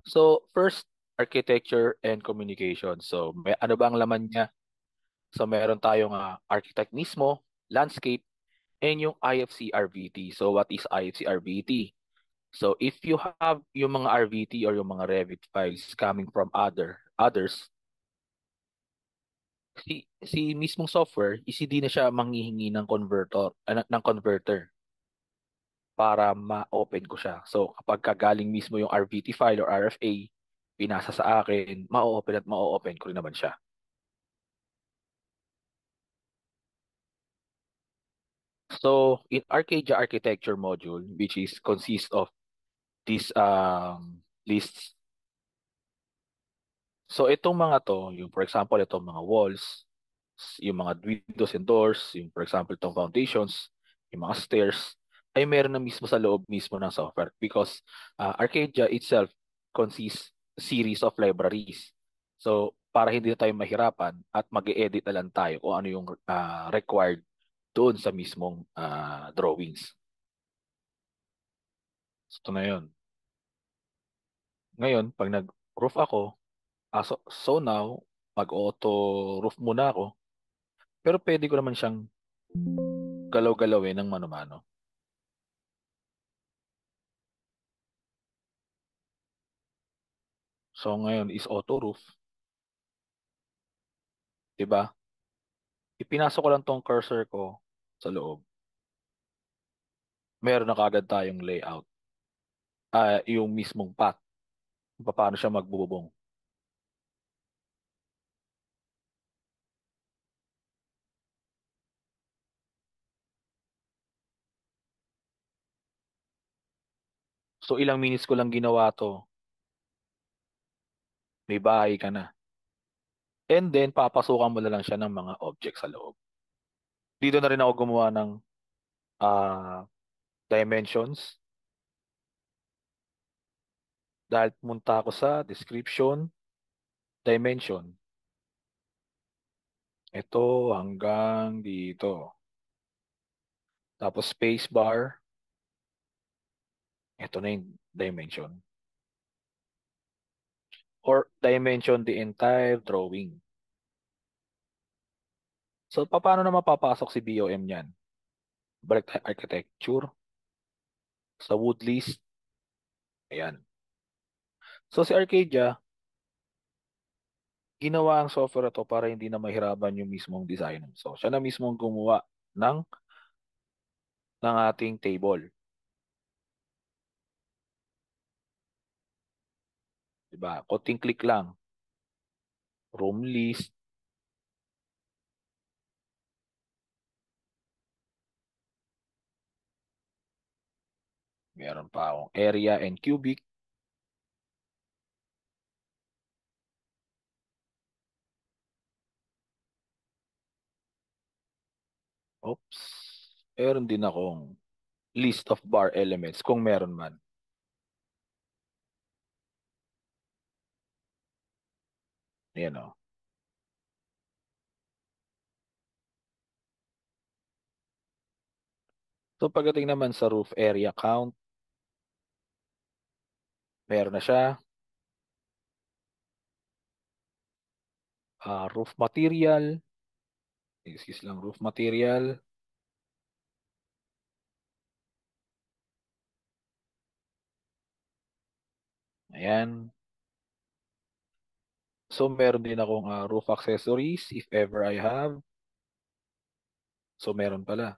So, first, architecture and communication. So, may ano ba ang laman niya? So, meron tayong architect mismo, landscape, and yung IFC RVT. So, what is IFC RVT? So, if you have yung mga RVT or yung mga Revit files coming from others, si mismong software, hindi na siya manghihingi ng converter para ma-open ko siya. So, kapag kagaling mismo yung RVT file or RFA, pinasa sa akin, ma-open at ma-open ko rin naman siya. So, in Arcadia architecture module, which is consists of these lists. So, itong mga to, yung for example, itong mga walls, yung mga windows and doors, yung for example, itong foundations, yung mga stairs, ay meron na mismo sa loob mismo ng software because Arcadia itself consists series of libraries. So, para hindi na tayo mahirapan at mag-edit na lang tayo kung ano yung required doon sa mismong drawings. So, ito na yun. Ngayon, pag nag-roof ako, so now, mag-auto roof muna ako, pero pwede ko naman siyang galaw-galawin ng mano-mano. So ngayon is auto roof, 'di ba? Ipinasok ko lang tong cursor ko sa loob. Meron na kaagad tayong layout. Yung mismong path, kung paano siya magbubong. So ilang minutes ko lang ginawa to, may bahay ka na. And then papasukan mo na lang siya ng mga objects sa loob. Dito na rin ako gumawa ng ah, dimensions dahil pumunta ako sa description, dimension. Ito hanggang dito. Tapos space bar, ito na yung dimension. Or dimension the entire drawing. So, paano na mapapasok si BOM niyan? Balik tayo architecture, sa wood list, ayan. So, si Arcadia, ginawa ang software na to para hindi na mahirapan yung mismong designer. So, siya na mismong gumawa ng, ng ating table. Diba? Konting click lang. Room list, meron pa akong area and cubic. Oops. Meron din akong list of bar elements kung meron man. Ayan o. So, pagdating naman sa roof area count, meron na siya. Roof material, excuse lang, roof material. Ayan. So, meron din akong roof accessories if ever I have. So, meron pala.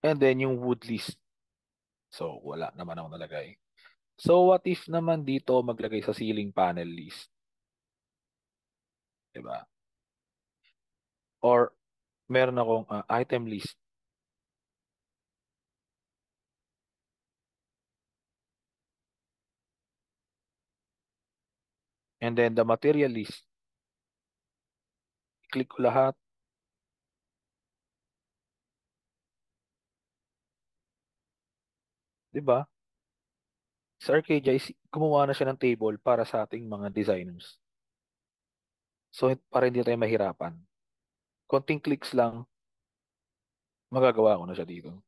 And then, yung wood list. So, wala naman ako nalagay. So, what if naman dito maglagay sa ceiling panel list? Diba? Or, meron akong item list. And then, the material list. Click ko lahat. Diba? Sa Arcadia, gumawa na siya ng table para sa ating mga designers. So, para hindi tayo mahirapan. Konting clicks lang, magagawa ko na siya dito.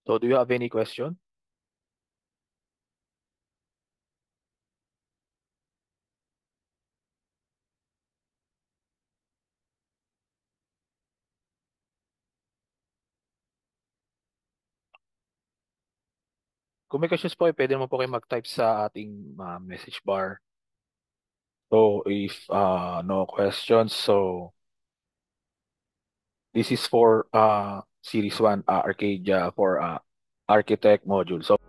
So do you have any question? Kung may questions po, pwede naman po kayo mag-type sa ating message bar. So if no questions, so this is for Series 1 Arcadia for Architect module. So